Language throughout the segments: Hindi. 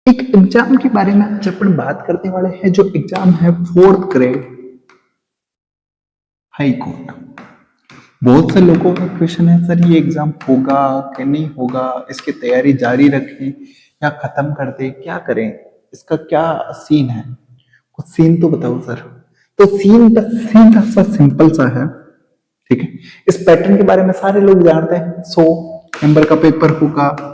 एक एग्जाम के बारे में आज अपन बात करने वाले हैं, जो एग्जाम है 4th ग्रेड हाई कोर्ट। बहुत से लोगों का क्वेश्चन है, सर ये एग्जाम होगा कि नहीं होगा, इसकी तैयारी जारी रखें या खत्म कर दें, क्या करें, इसका क्या सीन है, कुछ सीन तो बताओ सर। तो सीन का सीधा सा सिंपल सा है, ठीक है। इस पैटर्न के बारे में सारे लोग जानते हैं। 100 नंबर का पेपर होगा,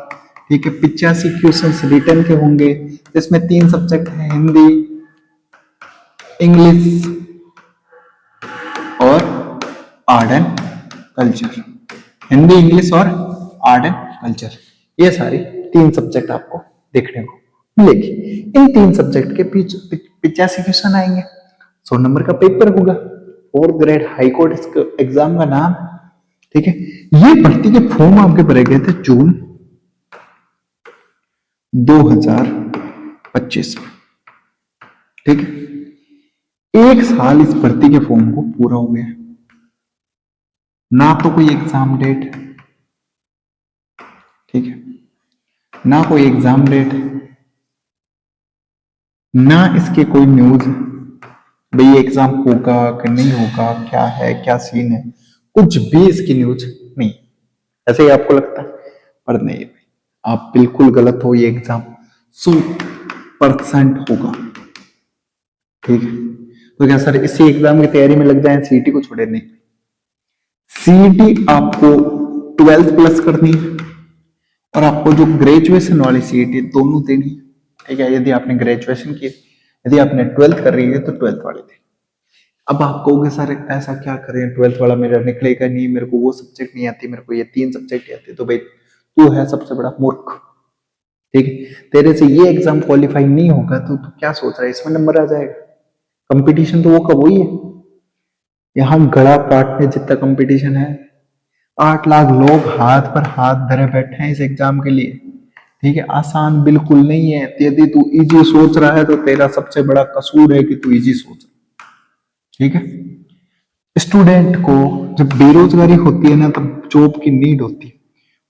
ठीक है। 85 क्वेश्चन रिटर्न के होंगे, जिसमें 3 सब्जेक्ट है, हिंदी, इंग्लिश और art and culture. Hindi, English और आर्ट एंड कल्चर, ये सारी 3 सब्जेक्ट आपको देखने को मिलेगी। इन 3 सब्जेक्ट के 85 क्वेश्चन आएंगे, 100 नंबर का पेपर होगा। 4th ग्रेड हाई कोर्ट इसका एग्जाम का नाम, ठीक है। ये भर्ती के फॉर्म आपके भरे गए थे जून 2025 में, ठीक है। 1 साल इस भर्ती के फॉर्म को पूरा हो गया, ना तो कोई एग्जाम डेट, ठीक है, ना कोई एग्जाम डेट, ना इसके कोई न्यूज, भाई एग्जाम होगा कि नहीं होगा, क्या है, क्या सीन है, कुछ भी इसकी न्यूज नहीं। ऐसे ही आपको लगता है, पर नहीं भाई, आप बिल्कुल गलत हो। ये एग्जाम 100% होगा, ठीक है। तो क्या सर इसी एग्जाम की तैयारी में लग जाए, सीईटी को छोड़े? नहीं, सीईटी आपको 12th प्लस करनी है, और आपको जो ग्रेजुएशन वाली सीईटी दोनों देनी है, ठीक है। यदि आपने ग्रेजुएशन की, यदि आपने 12th कर रही है तो 12th वाली देनी। अब आप कहोगे सर ऐसा क्या करें, 12th वाला मेरा निकलेगा नहीं, मेरे को वो सब्जेक्ट नहीं आती, मेरे को ये 3 सब्जेक्ट ही आते। तो भाई तू है सबसे बड़ा मूर्ख, ठीक है। तेरे से ये एग्जाम क्वालिफाई नहीं होगा तो तू क्या सोच रहा है, इसमें नंबर आ जाएगा। कंपटीशन तो वो कब हुई है, यहाँ गला काटने जितना कंपटीशन है। 8 लाख लोग हाथ पर हाथ धरे बैठे हैं इस एग्जाम के लिए, ठीक है। आसान बिल्कुल नहीं है। यदि तू इजी सोच रहा है तो तेरा सबसे बड़ा कसूर है कि तू इजी सोच रहा है, ठीक है। स्टूडेंट को जब बेरोजगारी होती है ना, तब जॉब की नीड होती है,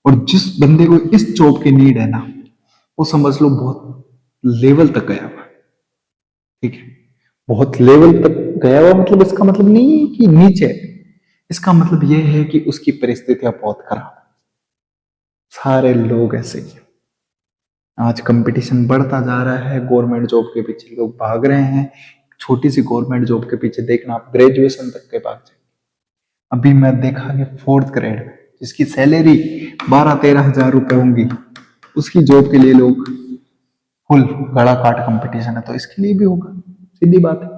और जिस बंदे को इस जॉब की नीड है ना, वो समझ लो बहुत लेवल तक गया हुआ, ठीक है। बहुत लेवल तक गया हुआ मतलब इसका मतलब नहीं है कि नीचे, इसका मतलब यह है कि उसकी परिस्थितियां बहुत खराब। सारे लोग ऐसे ही, आज कंपटीशन बढ़ता जा रहा है, गवर्नमेंट जॉब के पीछे लोग भाग रहे हैं। छोटी सी गवर्नमेंट जॉब के पीछे देखना, आप ग्रेजुएशन तक के भाग जाए। अभी मैं देखा कि 4th ग्रेड में जिसकी सैलरी 12-13 हजार रुपए होंगी, उसकी जॉब के लिए लोग फुल गड़ा काट कंपटीशन है, तो इसके लिए भी होगा, सीधी बात है।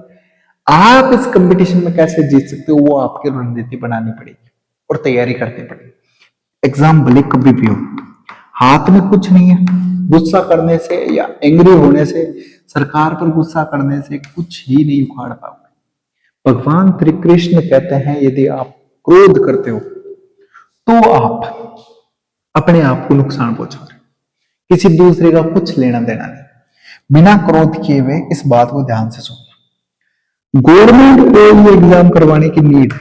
आप इस कंपटीशन में कैसे जीत सकते हो, वो आपकी रणनीति बनानी पड़ेगी और तैयारी करनी पड़ेगी। एग्जाम भले कभी भी हो, हाथ में कुछ नहीं है। गुस्सा करने से या एंग्री होने से, सरकार पर गुस्सा करने से कुछ ही नहीं उखाड़ पाओगे। भगवान श्री कृष्ण कहते हैं, यदि आप क्रोध करते हो तो आप अपने आप को नुकसान पहुंचा रहे, किसी दूसरे का कुछ लेना देना नहीं। बिना क्रोध किए हुए इस बात को ध्यान से सुनना। गवर्नमेंट को ये एग्जाम करवाने की नीड है,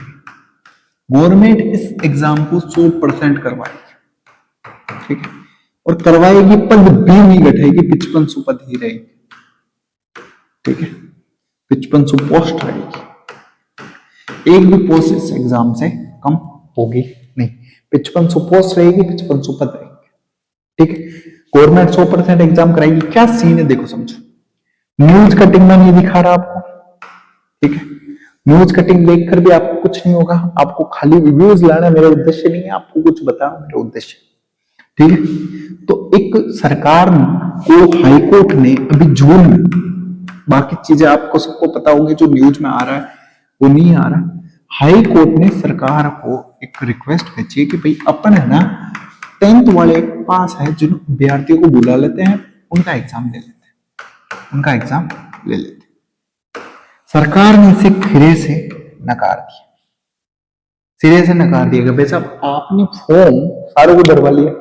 गवर्नमेंट इस एग्जाम को 100% करवाएगी, ठीक है। और करवाएगी, पद भी नहीं घटेगी, 5500 पद ही रहेगी, ठीक है। 5500 पोस्ट रहेगी, एक भी पोस्ट इस एग्जाम से कम होगी नहीं। 5500 पोस्ट रहेगी, 5500 पद रहेंगे, ठीक है। गवर्नमेंट 100% एग्जाम कराएगी। क्या सीन है देखो, समझो। न्यूज कटिंग में नहीं दिखा रहा आपको, ठीक है। न्यूज कटिंग देखकर भी आपको कुछ नहीं होगा, आपको खाली व्यूज लाना मेरा उद्देश्य नहीं है, आपको कुछ बताना मेरा उद्देश्य, ठीक है। तो एक सरकार को हाई कोर्ट ने अभी जून में, बाकी चीजें आपको सबको पता होगी, जो न्यूज में आ रहा है वो नहीं आ रहा। हाई कोर्ट ने सरकार को एक रिक्वेस्ट भेजी है कि भाई अपन है ना 10th वाले पास है, जिन विद्यार्थियों को बुला लेते हैं, उनका एग्जाम ले लेते हैं, उनका एग्जाम ले लेते हैं। सरकार ने इसे फिर से नकार दिया, सिरे से नकार दिया कि भाई साहब आपने फॉर्म सारों को भरवा लिया,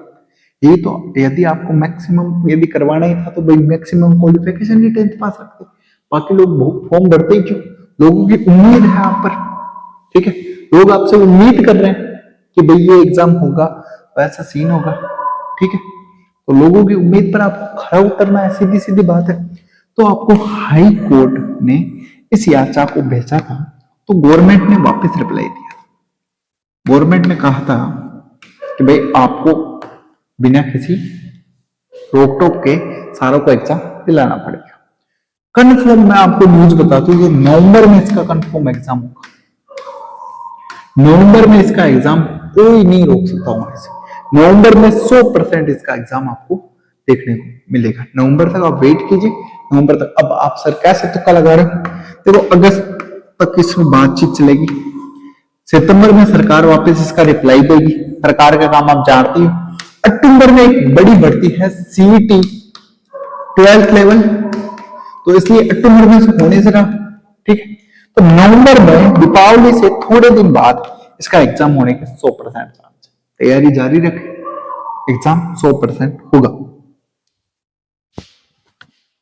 ये तो यदि आपको मैक्सिमम यदि करवाना ही था तो भाई मैक्सिमम क्वालिफिकेशन ही 10th पास रखते, बाकी लोग फॉर्म भरते ही क्यों? लोगों की उम्मीद है आप पर, ठीक है। लोग आपसे उम्मीद कर रहे हैं कि भाई ये एग्जाम होगा, वैसा सीन होगा, ठीक है। तो लोगों की उम्मीद पर आपको खरा उतरना है, सीधी सीधी बात है। तो आपको हाई कोर्ट ने इस याचिका को भेजा था, तो गवर्नमेंट ने वापस रिप्लाई दिया। गवर्नमेंट ने कहा था कि भाई आपको बिना किसी रोक टोक के सारों को एग्जाम दिलाना पड़ेगा। कन्फर्म मैं आपको न्यूज बताता हूँ, नवंबर में इसका कन्फर्म एग्जाम होगा। नवंबर में इसका एग्जाम कोई नहीं रोक सकता होने से। नवंबर में 100% इसका एग्जाम आपको देखने को मिलेगा। नवंबर तक आप वेट कीजिए, नवंबर तक। अब आप सर कैसे तुक्का लगा रहे हो? देखो अगस्त तक इसमें बातचीत चलेगी, सितंबर में सरकार वापस इसका रिप्लाई देगी। सरकार का काम आप जानती हो। अक्टूबर में एक बड़ी भर्ती है सीईटी 12th लेवल, तो इसलिए अक्टूबर में होने से रहा, ठीक है। तो नवंबर में दीपावली से थोड़े दिन बाद इसका एग्जाम होने के 100% चांस। तैयारी जारी रखें, एग्जाम 100% होगा।